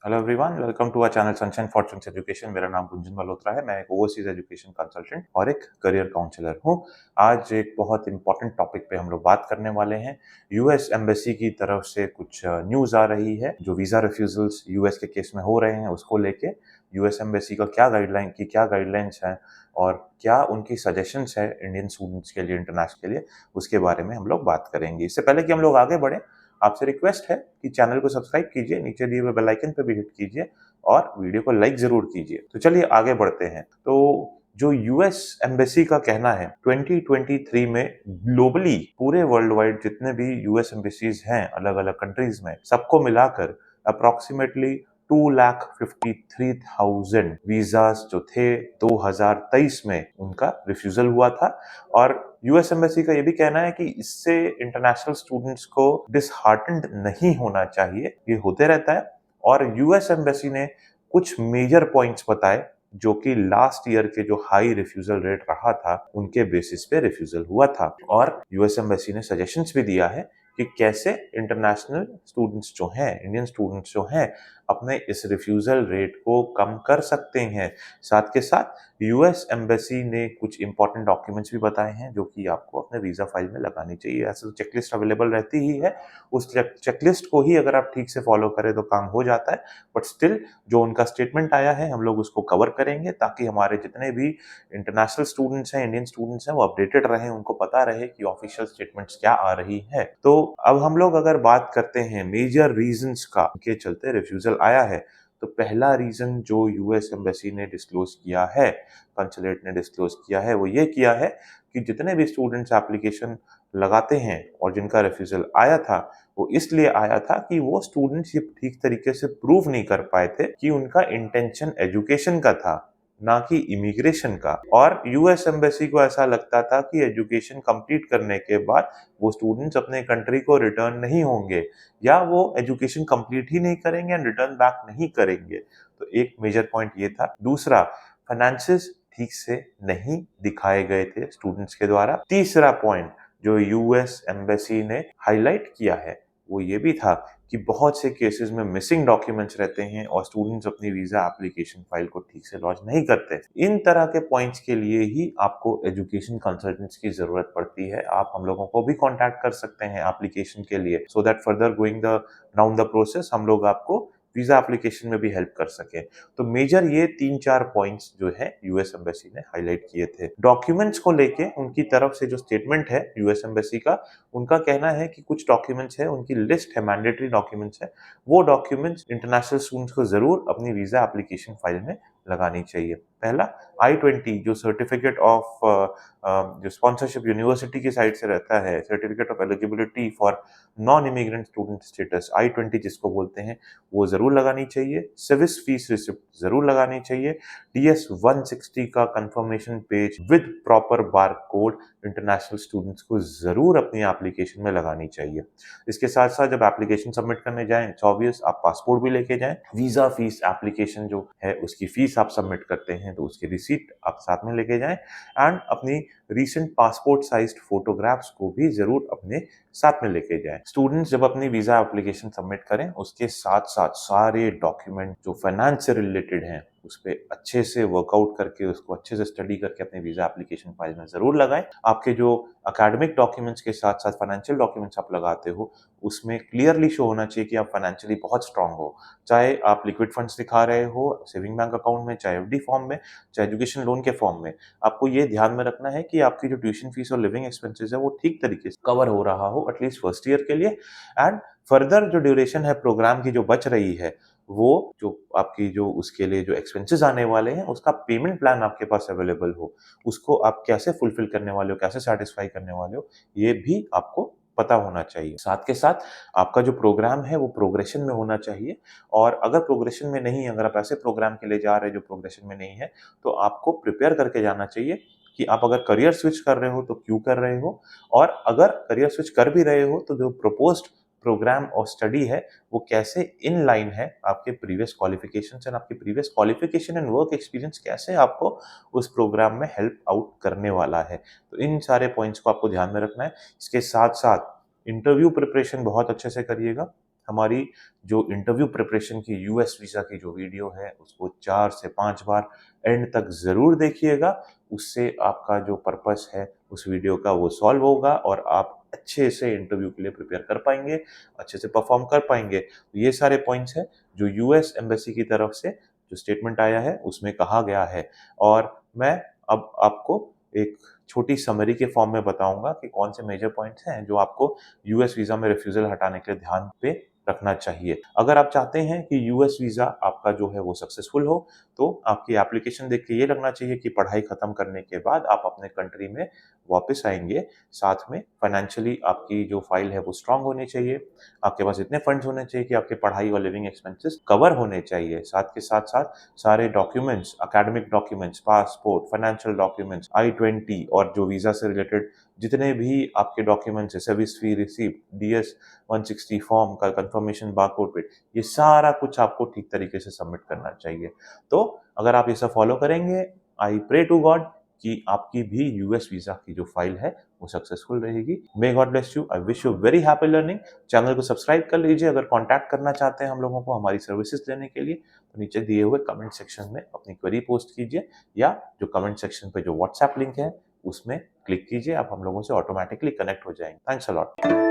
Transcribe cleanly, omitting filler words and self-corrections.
Hello everyone, welcome to our channel sunshine fortunes education. मेरा नाम गुंजन मल्होत्रा है। मैं एक ओवरसीज एजुकेशन कंसल्टेंट और एक करियर काउंसलर हूं। आज एक बहुत इंपॉर्टेंट टॉपिक पे हम लोग बात करने वाले हैं। यूएस एम्बेसी की तरफ से कुछ न्यूज़ आ रही है जो वीज़ा रिफ्यूजल्स यूएस के केस में हो रहे हैं, उसको लेके यूएस एम्बेसी का क्या गाइडलाइंस है और क्या उनकी सजेशंस है इंडियन स्टूडेंट्स के लिए, इंटरनेशनल के लिए, उसके बारे में हम लोग बात करेंगे। इससे पहले कि हम लोग आगे बढ़े, आपसे रिक्वेस्ट है कि चैनल को सब्सक्राइब कीजिए, नीचे दिए हुए बेल आइकन पे भी हिट कीजिए और वीडियो को लाइक जरूर कीजिए। तो चलिए आगे बढ़ते हैं। तो जो यूएस एम्बेसी का कहना है, 2023 में ग्लोबली पूरे वर्ल्ड वाइड जितने भी यूएस एम्बेसीज हैं अलग अलग कंट्रीज में, सबको मिलाकर अप्रोक्सीमेटली 2,53,000 वीजास जो थे 2023 में उनका रिफ्यूजल हुआ था। और यूएस एम्बेसी का ये भी कहना है कि इससे इंटरनेशनल स्टूडेंट्स को डिसहार्टेंड नहीं होना चाहिए, ये होते रहता है। और यूएस एम्बेसी ने कुछ मेजर पॉइंट्स बताए जो कि लास्ट ईयर के जो हाई रिफ्यूजल रेट रहा था उनके बेसिस पे रिफ्यूजल हुआ था। और यूएस एम्बेसी ने सजेशंस भी दिया है कि कैसे इंटरनेशनल स्टूडेंट्स जो हैं, इंडियन स्टूडेंट्स जो हैं, अपने इस रिफ्यूजल रेट को कम कर सकते हैं। साथ के साथ यूएस एम्बेसी ने कुछ इंपॉर्टेंट डॉक्यूमेंट्स भी बताए हैं जो कि आपको अपने वीजा फाइल में लगानी चाहिए। ऐसे तो चेकलिस्ट अवेलेबल रहती ही है, उस चेकलिस्ट को ही अगर आप ठीक से फॉलो करें तो काम हो जाता है। बट स्टिल जो उनका स्टेटमेंट आया है हम लोग उसको कवर करेंगे ताकि हमारे जितने भी इंटरनेशनल स्टूडेंट्स हैं, इंडियन स्टूडेंट्स हैं, वो अपडेटेड रहें, उनको पता रहे कि ऑफिशियल स्टेटमेंट्स क्या आ रही है। तो अब हम लोग अगर बात करते हैं मेजर रीजंस का के चलते रिफ्यूजल आया है, तो पहला रीजन जो यूएस एम्बेसी ने डिस्क्लोज किया है, कंसुलेट ने डिस्क्लोज किया है, वो ये किया है कि जितने भी स्टूडेंट्स एप्लीकेशन लगाते हैं और जिनका रिफ्यूजल आया था, वो इसलिए आया था कि वो स्टूडेंट्स ये ठीक तरीके से प्रूव नहीं कर पाए थे कि उनका इंटेंशन एजुकेशन का था, ना कि इमिग्रेशन का। और यूएस एम्बेसी को ऐसा लगता था कि एजुकेशन कंप्लीट करने के बाद वो स्टूडेंट्स अपने कंट्री को रिटर्न नहीं होंगे या वो एजुकेशन कंप्लीट ही नहीं करेंगे एंड रिटर्न बैक नहीं करेंगे। तो एक मेजर पॉइंट ये था। दूसरा, फाइनेंसेस ठीक से नहीं दिखाए गए थे स्टूडेंट्स के द्वारा। तीसरा पॉइंट जो यूएस एम्बेसी ने हाईलाइट किया है वो ये भी था कि बहुत से केसेस में मिसिंग डॉक्यूमेंट्स रहते हैं और स्टूडेंट्स अपनी वीजा एप्लीकेशन फाइल को ठीक से लॉन्च नहीं करते। इन तरह के पॉइंट्स के लिए ही आपको एजुकेशन कंसल्टेंट्स की जरूरत पड़ती है। आप हम लोगों को भी कांटेक्ट कर सकते हैं एप्लीकेशन के लिए, so that further going the down the process हम लोग आपको वीजा एप्लीकेशन में भी हेल्प कर सके। तो मेजर ये 3-4 पॉइंट्स जो है यूएस एम्बेसी ने हाईलाइट किए थे। डॉक्यूमेंट्स को लेके उनकी तरफ से जो स्टेटमेंट है यूएस एम्बेसी का, उनका कहना है कि कुछ डॉक्यूमेंट्स है, उनकी लिस्ट है, मैंडेटरी डॉक्यूमेंट्स है, वो डॉक्यूमेंट्स इंटरनेशनल स्टूडेंट्स को जरूर अपनी वीजा एप्लीकेशन फाइल में लगानी चाहिए। पहला, I-20 जो सर्टिफिकेट ऑफ जो स्पॉन्सरशिप यूनिवर्सिटी की साइड से रहता है, certificate of eligibility for non immigrant student status, I-20 जिसको बोलते हैं, वो जरूर लगानी चाहिए। सिविस फीस रिसिप्ट जरूर लगानी चाहिए। DS-160 का confirmation page with proper bar code international students को जरूर अपनी एप्लीकेशन में लगानी चाहिए। इसके साथ साथ जब एप्लीकेशन सबमिट करने जाएं, 24 आप पासपोर्ट भी लेके जाएं। वीजा फीस एप्लीकेशन जो है उसकी फीस आप सबमिट करते हैं तो उसकी रिसीट आप साथ में लेके जाएं एंड अपनी रीसेंट पासपोर्ट साइज्ड फोटोग्राफ्स को भी जरूर अपने साथ में लेके जाएं। स्टूडेंट्स जब अपनी वीजा एप्लीकेशन सबमिट करें उसके साथ साथ सारे डॉक्यूमेंट जो फाइनेंस से रिलेटेड हैं उस पर अच्छे से वर्कआउट करके, उसको अच्छे से स्टडी करके अपनी वीजा एप्लीकेशन फाइल में जरूर लगाएं। आपके जो अकेडमिक डॉक्यूमेंट्स के साथ साथ फाइनेंशियल डॉक्यूमेंट्स आप लगाते हो उसमें क्लियरली शो होना चाहिए कि आप फाइनेंशियली बहुत स्ट्रांग हो। चाहे आप लिक्विड फंड्स दिखा रहे हो सेविंग बैंक अकाउंट में, चाहे एफडी फॉर्म में, चाहे एजुकेशन लोन के फॉर्म में, आपको ये ध्यान में रखना है कि आपकी जो ट्यूशन फीस और लिविंग एक्सपेंसेस है वो ठीक तरीके से कवर हो रहा हो एटलीस्ट फर्स्ट ईयर के लिए। एंड फर्दर जो ड्यूरेशन है प्रोग्राम की जो बच रही है, वो जो आपकी जो उसके लिए जो एक्सपेंसेस आने वाले हैं उसका पेमेंट प्लान आपके पास अवेलेबल हो, उसको आप कैसे फुलफिल करने वाले हो, कैसे सेटिस्फाई करने वाले हो, ये भी आपको पता होना चाहिए। साथ के साथ आपका जो प्रोग्राम है वो प्रोग्रेशन में होना चाहिए। और अगर प्रोग्रेशन में नहीं, अगर आप ऐसे प्रोग्राम के लिए जा रहे हैं जो प्रोग्रेशन में नहीं है, तो आपको प्रिपेयर करके जाना चाहिए कि आप अगर करियर स्विच कर रहे हो तो क्यों कर रहे हो, और अगर करियर स्विच कर भी रहे हो तो जो प्रपोज्ड प्रोग्राम और स्टडी है वो कैसे इन लाइन है आपके प्रीवियस क्वालिफिकेशन एंड आपके previous qualification and work experience कैसे आपको उस प्रोग्राम में हेल्प आउट करने वाला है। तो इन सारे पॉइंट्स को आपको ध्यान में रखना है। इसके साथ साथ इंटरव्यू प्रिपरेशन बहुत अच्छे से करिएगा। हमारी जो इंटरव्यू प्रिपरेशन की यूएस वीज़ा की जो वीडियो है, उसको 4 से 5 बार एंड तक ज़रूर देखिएगा। उससे आपका जो पर्पस है उस वीडियो का वो सॉल्व होगा और आप अच्छे से इंटरव्यू के लिए प्रिपेयर कर पाएँगे, अच्छे से परफ़ॉर्म कर पाएँगे। तो ये सारे पॉइंट्स हैं जो यूएस एम्बेसी की तरफ से जो स्टेटमेंट आया है उसमें कहा गया है। और मैं अब आपको एक छोटी समरी के फॉर्म में बताऊँगा कि कौन से मेजर पॉइंट्स हैं जो आपको यूएस वीज़ा में रिफ्यूज़ल हटाने के लिए ध्यान पे रखना चाहिए। अगर आप चाहते हैं कि यूएस वीज़ा आपका जो है वो सक्सेसफुल हो, तो आपकी एप्लीकेशन देख के ये लगना चाहिए कि पढ़ाई खत्म करने के बाद आप अपने कंट्री में वापस आएँगे। साथ में फाइनेंशियली आपकी जो फाइल है वो स्ट्रॉन्ग होनी चाहिए। आपके पास इतने फंड्स होने चाहिए कि आपकी पढ़ाई और लिविंग एक्सपेंसेस कवर होने चाहिए। साथ के साथ-साथ सारे documents, academic documents, passport, financial documents, I-20 और जो वीज़ा से रिलेटेड जितने भी आपके डॉक्यूमेंट्स हैं, service fee receipt, DS 160 form का कंफर्मेशन बारकोड पे, ये सारा कुछ आपको ठीक तरीके से सबमिट करना चाहिए। तो अगर आप ये सब फॉलो करेंगे, आई प्रे टू गॉड कि आपकी भी यूएस वीज़ा की जो फाइल है, वो सक्सेसफुल रहेगी। May God bless you. I wish you very happy learning. Channel को सब्सक्राइब कर लीजिए। अगर कॉन्टैक्ट करना चाहते हैं हम लोगों को हमारी सर्विसेज लेने के लिए, तो नीचे दिए हुए कमेंट सेक्शन में अपनी क्वेरी पोस्ट कीजिए या जो कमेंट सेक्शन पे जो व्हाट्सएप लिंक है, उसमें क्लिक कीजिए। आप हम लोगों से ऑटोमैटिकली कनेक्ट हो जाएँगे। Thanks a lot.